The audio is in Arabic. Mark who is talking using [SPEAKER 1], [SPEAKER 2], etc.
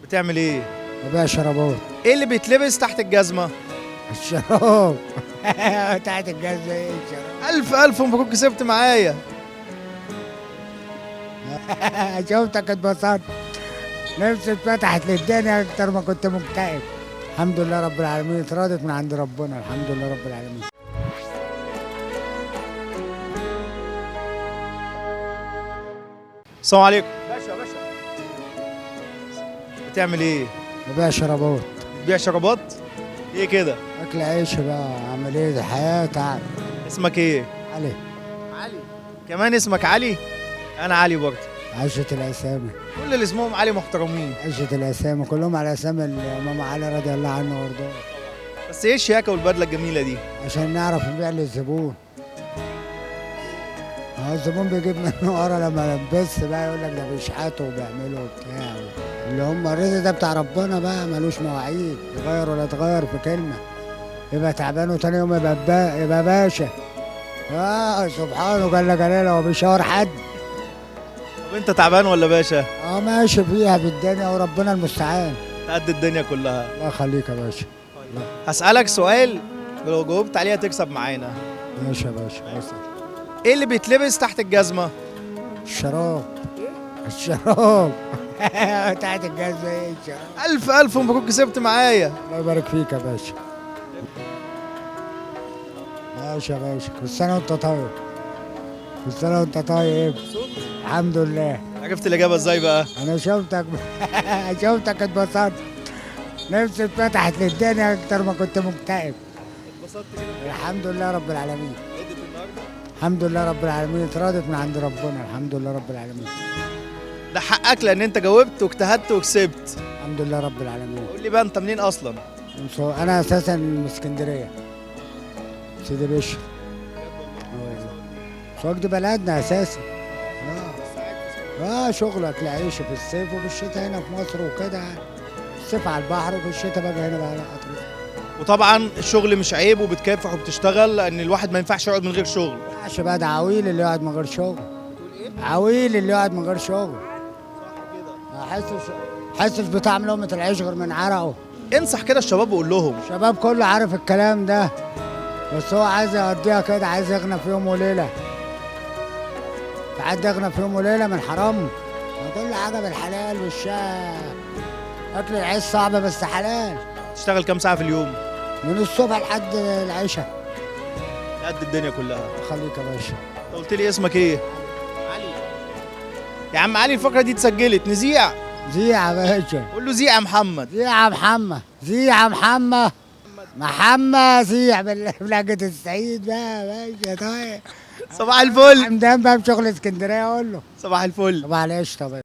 [SPEAKER 1] بتعمل ايه؟
[SPEAKER 2] ببيع شرابات.
[SPEAKER 1] ايه اللي بيتلبس تحت الجزمة؟
[SPEAKER 2] الشراب. بتاعت الجزمة ايه الشراب؟
[SPEAKER 1] ألف مبروك كسبت معايا.
[SPEAKER 2] شفتك اتبسطت. نفسي اتفتحت للدنيا اكتر ما كنت مكتئب. الحمد لله رب العالمين، اتراضت من عند ربنا، الحمد لله رب العالمين.
[SPEAKER 1] السلام عليكم. باشا بتعمل ايه؟
[SPEAKER 2] ببيع شرابات.
[SPEAKER 1] بتبيع شرابات؟ ايه كده؟
[SPEAKER 2] اكل عيش بقى، اعمل ايه، دي حياة تعب.
[SPEAKER 1] اسمك ايه؟
[SPEAKER 2] علي.
[SPEAKER 1] علي. كمان اسمك علي؟ انا علي برضه.
[SPEAKER 2] عشرة الاسامي.
[SPEAKER 1] كل اللي اسمهم علي محترمين.
[SPEAKER 2] عشرة الاسامي كلهم على اسامي ماما علي رضي الله عنه وارضاه.
[SPEAKER 1] بس ايه الشياكة والبدلة الجميلة دي؟
[SPEAKER 2] عشان نعرف نبيع للزبون. الزبون بيجيب منه ورا لما لبس بقى يقول لك ده بيشحتوا وبيعملوا وبتاع. اللي هم الرزق ده بتاع ربنا بقى، ملوش مواعيد، يغير ولا يتغير في كلمه. يبقى تعبان وتاني يوم يبقى باشا. سبحانه جل جلاله، هو بيشاور حد.
[SPEAKER 1] طب انت تعبان ولا باشا؟
[SPEAKER 2] ماشي فيها بالدنيا وربنا المستعان.
[SPEAKER 1] قد الدنيا كلها.
[SPEAKER 2] الله يخليك يا باشا.
[SPEAKER 1] هسألك سؤال، لو جاوبت عليها تكسب معانا.
[SPEAKER 2] ماشي يا باشا.
[SPEAKER 1] ايه اللي بيتلبس تحت الجزمة؟
[SPEAKER 2] الشراب. الشراب. بتاعت الجزمة ايه الشراب؟
[SPEAKER 1] ألف مبروك كسبت معايا.
[SPEAKER 2] الله يبارك فيك يا باشا. ماشي يا باشا، كل سنة وانت طيب. كل سنة وانت طيب. الحمد لله.
[SPEAKER 1] عرفت الإجابة ازاي بقى؟
[SPEAKER 2] أنا شفتك. شفتك اتبسطت. نفسي اتفتحت للدنيا أكتر ما كنت مكتئب.
[SPEAKER 1] اتبسطت كده؟
[SPEAKER 2] الحمد لله رب العالمين.
[SPEAKER 1] عدت النهارده؟
[SPEAKER 2] الحمد لله رب العالمين، اتراضت من عند ربنا، الحمد لله رب العالمين.
[SPEAKER 1] ده حقك لأن أنت جاوبت واجتهدت وكسبت.
[SPEAKER 2] الحمد لله رب العالمين.
[SPEAKER 1] قول لي بقى أنت منين أصلا؟
[SPEAKER 2] أنا أساسا من اسكندرية. سيدي بشر. سواق دي بلدنا أساسا. شغلك لعيش في الصيف وفي الشتاء هنا في مصر وكده. الصيف على البحر وفي الشتاء بقى هنا بقى على قطر.
[SPEAKER 1] وطبعا الشغل مش عيب وبتكافح وبتشتغل، لأن الواحد ما ينفعش يقعد من غير شغل.
[SPEAKER 2] ما ينفعش بقى، ده عويل اللي يقعد من غير شغل. عويل اللي يقعد من غير شغل. صح كده. ما حسش بطعم لقمة العيش غير من عرقه.
[SPEAKER 1] انصح كده الشباب وقول لهم.
[SPEAKER 2] الشباب كله عارف الكلام ده، بس هو عايز يقضيها كده، عايز يغنى في يوم وليلة. حد يغنى في يوم وليلة من حرام؟ كل حاجة بالحلال والشاه. أكل العيش صعب بس حلال.
[SPEAKER 1] تشتغل كام ساعة في اليوم؟
[SPEAKER 2] من الصبح لحد العشاء.
[SPEAKER 1] قد الدنيا كلها.
[SPEAKER 2] خليك يا باشا.
[SPEAKER 1] انت قلت لي اسمك ايه؟ علي. يا عم علي، الفقرة دي اتسجلت، نذيع.
[SPEAKER 2] زيع يا باشا.
[SPEAKER 1] قول له زيع يا محمد.
[SPEAKER 2] زيع يا محمد. زيع يا محمد. محمد زيع بلهجة السعيد بقى يا باشا. طيب.
[SPEAKER 1] صباح الفل.
[SPEAKER 2] حمدان بقى بشغل اسكندرية، أقول له
[SPEAKER 1] صباح الفل.
[SPEAKER 2] طبعا. ليش طبعا.